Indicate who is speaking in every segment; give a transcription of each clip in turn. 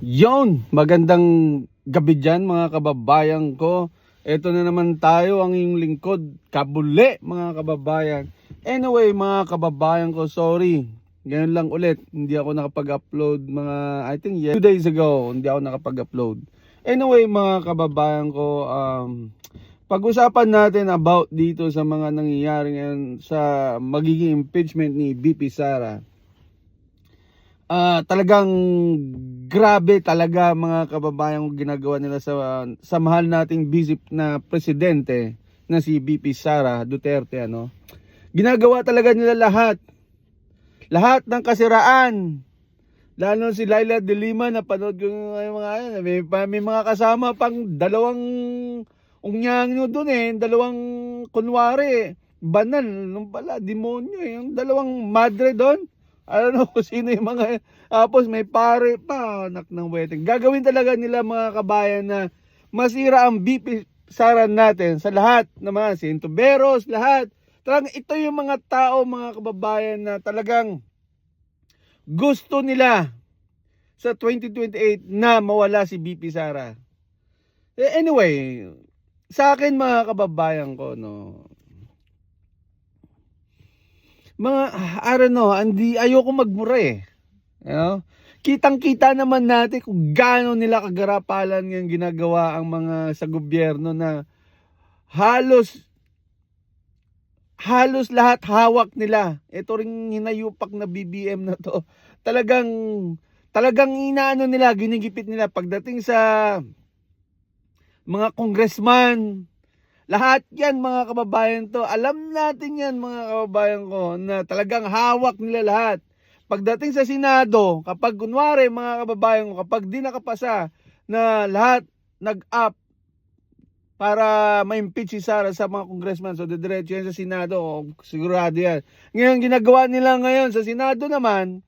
Speaker 1: Yon, magandang gabi dyan mga kababayan ko. Ito na naman tayo, ang iyong lingkod, Kabule mga kababayan. Anyway mga kababayan ko, sorry. Ngayon lang ulit, hindi ako nakapag-upload mga, I think 2 days ago, hindi ako nakapag-upload. Anyway mga kababayan ko, pag-usapan natin about dito sa mga nangyayari ngayon sa magiging impeachment ni BP Sara. Talagang grabe talaga mga kababayan kung ginagawa nila sa mahal nating busy na presidente na si BP Sara Duterte, ano. Ginagawa talaga nila lahat ng kasiraan. Lalo si Laila de Lima, napanood ko yung mga may mga kasama pang dalawang ungyang nyo doon dalawang kunwari banal nung pala demonyo yung dalawang madre doon. I don't know kung sino yung mga, tapos may pare pa, anak ng wedding. Gagawin talaga nila mga kabayan na masira ang BP Sara natin sa lahat naman, si Intuberos, lahat. Talagang ito yung mga tao, mga kababayan na talagang gusto nila sa 2028 na mawala si BP Sara. Anyway, sa akin mga kababayan ko, no, mga, I don't know, ayoko magmura You know? Kitang-kita naman natin kung gaano nila kagarapalan yung ginagawa ang mga sa gobyerno na halos lahat hawak nila. Ito ring hinayupak na BBM na to. Talagang inaano nila, ginigipit nila pagdating sa mga congressman. Lahat yan mga kababayan to. Alam natin yan mga kababayan ko na talagang hawak nila lahat. Pagdating sa Senado, kapag kunwari mga kababayan ko, kapag di nakapasa na lahat nag-up para ma-impeach si Sara sa mga congressman, so didiretso yan sa Senado, sigurado yan. Ngayon ginagawa nila ngayon sa Senado naman,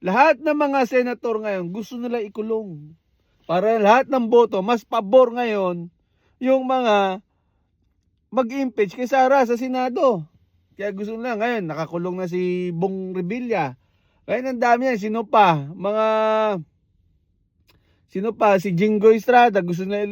Speaker 1: lahat ng mga senator ngayon gusto nila ikulong. Para lahat ng boto, mas pabor ngayon yung mga mag-impeach kay Sara sa Senado. Kaya gusto nila ngayon, nakakulong na si Bong Revilla. Kaya ang dami yan, sino pa? Si Jinggoy Estrada, gusto nila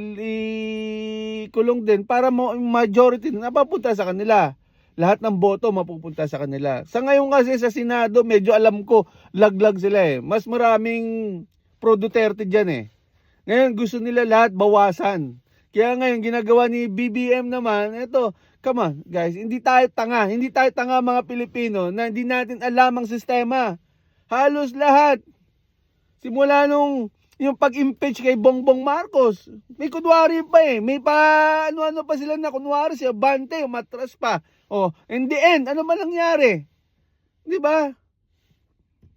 Speaker 1: ikulong din para majority napapunta sa kanila. Lahat ng boto mapupunta sa kanila. Sa ngayon kasi sa Senado, medyo alam ko, laglag sila Mas maraming pro Duterte dyan Ngayon gusto nila lahat bawasan. Kaya ngayon ginagawa ni BBM naman, ito, come on guys, hindi tayo tanga mga Pilipino na hindi natin alam ang sistema. Halos lahat, simula nung yung pag-impeach kay Bongbong Marcos, may kunwari pa may ano pa sila na kunwari si Abante, umatras pa. In the end, ano man nangyari? Di ba?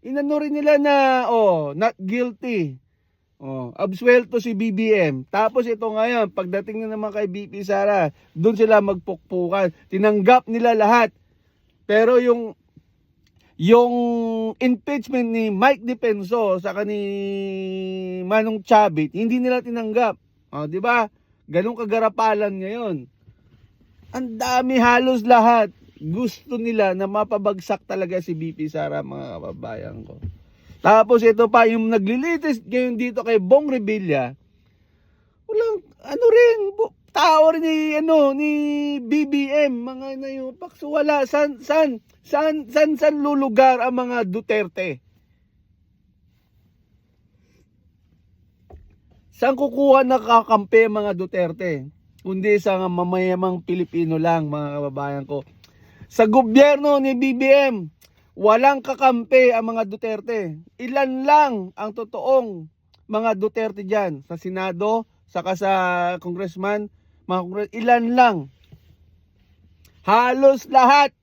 Speaker 1: Inano rin nila na, not guilty. Absuelto si BBM. Tapos ito ngayon, pagdating na naman kay BP Sara, doon sila magpukpukan. Tinanggap nila lahat. Pero yung impeachment ni Mike Defenso sa ni Manong Chavit, hindi nila tinanggap. Di ba? Ganong kagarapalan ngayon. Ang dami, halos lahat. Gusto nila na mapabagsak talaga si BP Sara, mga kababayan ko. Tapos ito pa, yung naglilitis ngayon dito kay Bong Revilla, walang, tao rin ni BBM, mga nayupak. So wala, saan lulugar ang mga Duterte? Saan kukuha nakakampi ang mga Duterte? Kundi sa mamayamang Pilipino lang, mga kababayan ko. Sa gobyerno ni BBM, walang kakampi ang mga Duterte. Ilan lang ang totoong mga Duterte dyan. Sa Senado, saka sa congressman, ilan lang. Halos lahat,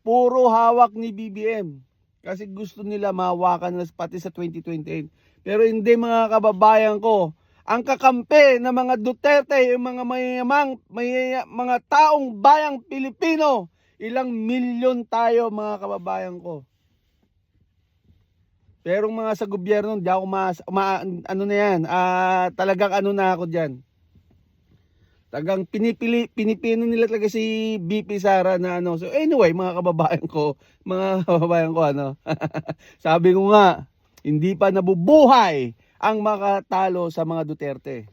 Speaker 1: puro hawak ni BBM. Kasi gusto nila mahawakan na pati sa 2028. Pero hindi mga kababayan ko. Ang kakampi ng mga Duterte, yung mga mga taong bayang Pilipino, ilang milyon tayo mga kababayan ko. Pero mga sa gobyerno, di ako talagang na ako dyan. Talagang pinipino nila talaga si BP Sara na So anyway, mga kababayan ko, sabi ko nga, Hindi pa nabubuhay ang makatalo sa mga Duterte.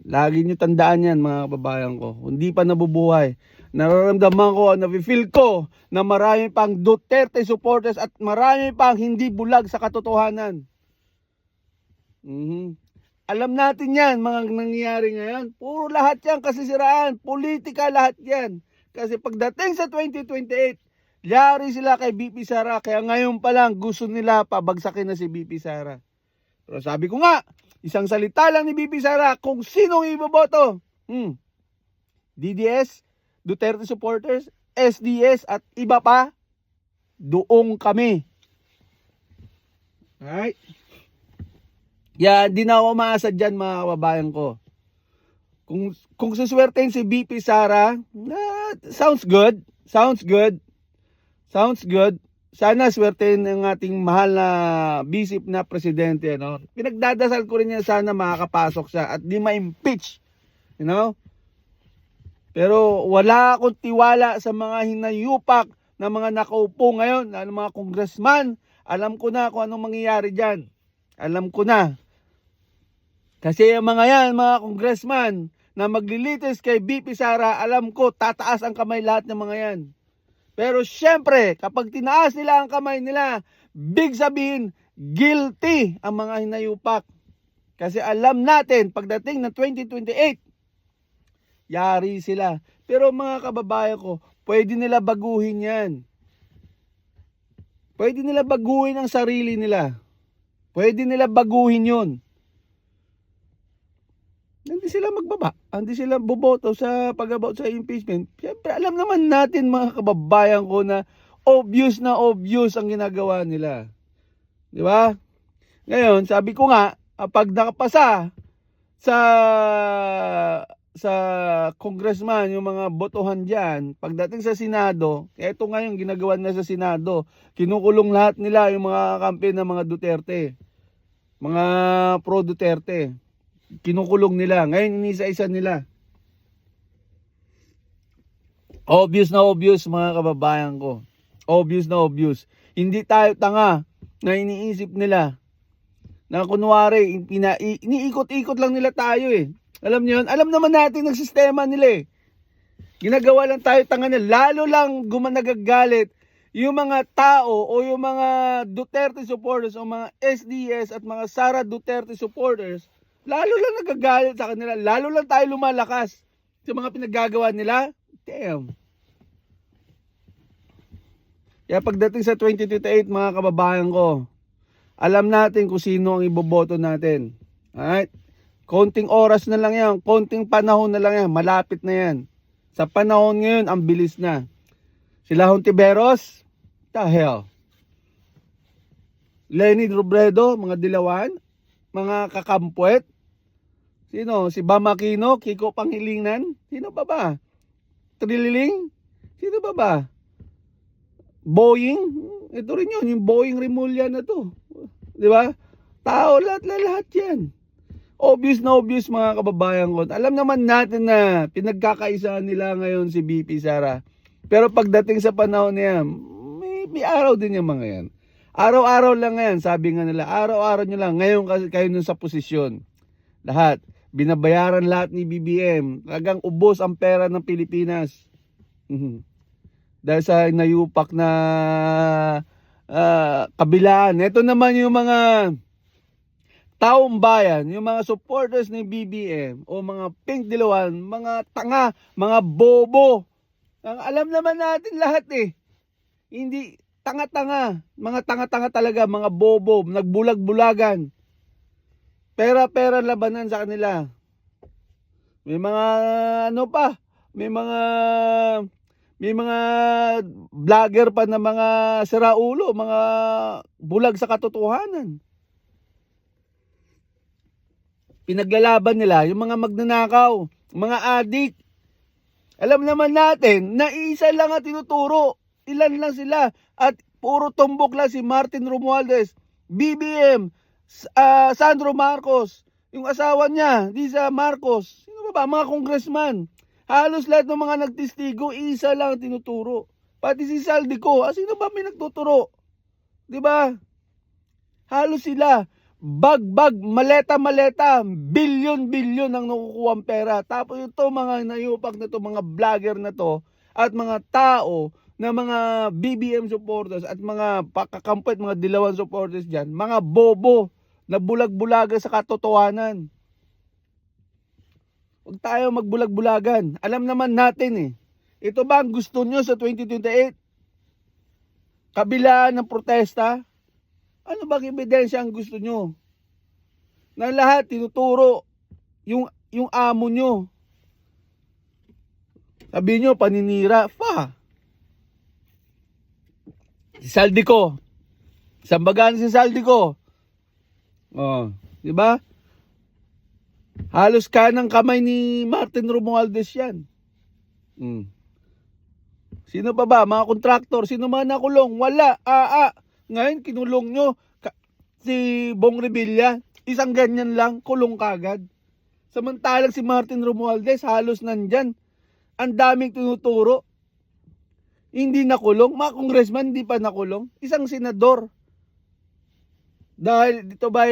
Speaker 1: Lagi nyo tandaan yan mga kababayan ko. Hindi pa nabubuhay. Nararamdaman ko, nafe-feel ko na marami pang Duterte supporters at marami pang hindi bulag sa katotohanan. Alam natin yan, mga nangyayari ngayon. Puro lahat yan kasisiraan. Politika lahat yan. Kasi pagdating sa 2028, yari sila kay BP Sara. Kaya ngayon pa lang gusto nila pabagsakin na si BP Sara. Pero sabi ko nga, isang salita lang ni BP Sara kung sinong iboboto. DDS, Duterte supporters, SDS at iba pa, doong kami. Alright? Di na ako umaasa dyan mga kababayan ko. Kung suswertein si BP Sara, sounds good. Sounds good. Sounds good. Sana swertein ng ating mahal na bisip na presidente. No? Pinagdadasal ko rin niya sana makakapasok siya at di ma-impeach. You know? Pero wala akong tiwala sa mga hinayupak na mga nakaupo ngayon, na mga congressman. Alam ko na kung anong mangyayari dyan. Alam ko na. Kasi yung mga yan, mga congressman, na maglilitis kay BP Sara, alam ko, tataas ang kamay lahat ng mga yan. Pero syempre, kapag tinaas nila ang kamay nila, big sabihin, guilty ang mga hinayupak. Kasi alam natin, pagdating ng 2028, yari sila. Pero mga kababayan ko, pwede nila baguhin yan. Pwede nila baguhin ang sarili nila. Pwede nila baguhin yun. Hindi sila magbaba. Hindi sila boboto sa pag-about sa impeachment. Siyempre, alam naman natin mga kababayan ko na obvious ang ginagawa nila. Di ba? Ngayon, sabi ko nga, pag nakapasa sa congressman, yung mga botohan dyan, pagdating sa Senado, eto nga yung ginagawa na sa Senado, kinukulong lahat nila yung mga kampi ng mga Duterte, mga pro-Duterte, kinukulong nila, ngayon inisa-isa nila. Obvious mga kababayan ko, obvious. Hindi tayo tanga na iniisip nila na kunwari, iniikot-ikot lang nila tayo eh. Alam niyo yun? Alam naman natin ang sistema nila eh. Ginagawa lang tayo tanga na, lalo lang nagagalit yung mga tao o yung mga Duterte supporters o mga SDS at mga Sara Duterte supporters, lalo lang nagagalit sa kanila, lalo lang tayo lumalakas sa mga pinaggagawa nila. Damn. Kaya pagdating sa 2028 mga kababayan ko, alam natin kung sino ang iboboto natin. Alright? Konting oras na lang yan, konting panahon na lang yan, malapit na yan. Sa panahon ngayon, ang bilis na. Sila Hontiveros, the hell. Lenny Robredo, mga Dilawan, mga Kakampuet. Sino? Si Bam Aquino, Kiko Pangilinan. Sino ba? Trililing? Sino ba? Boeing? Ito rin yun, yung Boeing Rimulya na to. Di ba? Tao, lahat yan. Obvious mga kababayan ko. Alam naman natin na pinagkakaisa nila ngayon si BP Sara. Pero pagdating sa panahon niya, may araw din yung mga yan. Araw-araw lang yan, sabi nga nila. Araw-araw nyo lang. Ngayon kasi kayo nun sa posisyon. Lahat. Binabayaran lahat ni BBM. Talagang ubos ang pera ng Pilipinas. Dahil sa nayupak na kabilaan. Ito naman yung mga taong bayan, yung mga supporters ni BBM o mga Pink Dilawan, mga tanga, mga bobo. Alam naman natin lahat eh. Hindi tanga-tanga, mga tanga-tanga talaga, mga bobo, nagbulag-bulagan. Pera-pera labanan sa kanila. May mga may mga vlogger pa na mga siraulo, mga bulag sa katotohanan. Pinaglalaban nila yung mga magnanakaw, mga adik. Alam naman natin na isa lang ang tinuturo. Ilan lang sila at puro tumbok lang si Martin Romualdez, BBM, Sandro Marcos, yung asawa niya, Lisa Marcos. Sino ba? Mga congressman. Halos lahat ng mga nagtestigo, isa lang ang tinuturo. Pati si Saldico, sino ba may nagtuturo? 'Di ba? Halos sila bag-bag, maleta-maleta, bilyon-bilyon ang nakukuha pera. Tapos ito mga nayupak na to, mga vlogger na to, at mga tao na mga BBM supporters at mga pakakampit, mga dilawan supporters dyan, mga bobo na bulag-bulaga sa katotohanan. Huwag tayo magbulag-bulagan. Alam naman natin eh. Ito ba ang gusto nyo sa 2028? Kabilaan ng protesta? Ano bang ebidensya ang gusto nyo? Na lahat tinuturo yung amo nyo. Sabi nyo, paninira. Si Saldico. Sambagan si Saldico. Oh, di ba? Halos kanang kamay ni Martin Romualdez yan. Sino pa ba? Mga kontraktor. Sino man nakulong? Wala. Ngayon, kinulong nyo si Bong Revilla. Isang ganyan lang, kulong kagad. Samantalang si Martin Romualdez, halos nandyan. Ang daming tinuturo. Hindi nakulong. Mga congressman, hindi pa nakulong. Isang senador. Dahil dito ba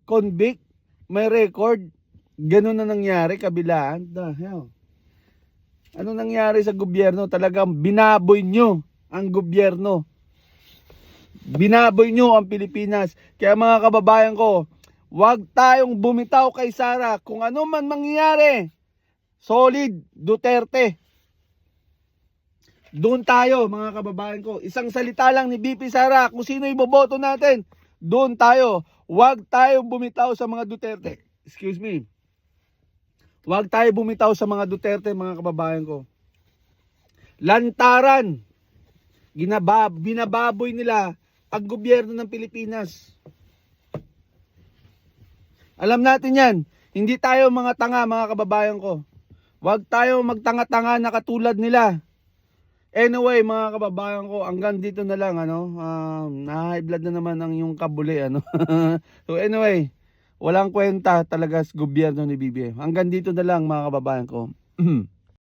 Speaker 1: convict? May record. Ganun na nangyari, kabilaan. The hell? Ano nangyari sa gobyerno? Talagang binaboy nyo ang gobyerno. Binaboy nyo ang Pilipinas. Kaya mga kababayan ko, huwag tayong bumitaw kay Sara. Kung ano man mangyari, solid Duterte. Doon tayo mga kababayan ko. Isang salita lang ni BP Sara kung sino iboboto natin. Doon tayo. Huwag tayong bumitaw sa mga Duterte. Excuse me. Huwag tayo bumitaw sa mga Duterte, mga kababayan ko. Lantaran. Binababoy nila ang gobyerno ng Pilipinas. Alam natin yan. Hindi tayo mga tanga, mga kababayan ko. Huwag tayo magtanga-tanga na katulad nila. Anyway, mga kababayan ko, hanggang dito na lang, na-high blood na naman ang yung kabuli, So anyway, walang kwenta talaga sa gobyerno ni BBM. Hanggang dito na lang mga kababayan ko.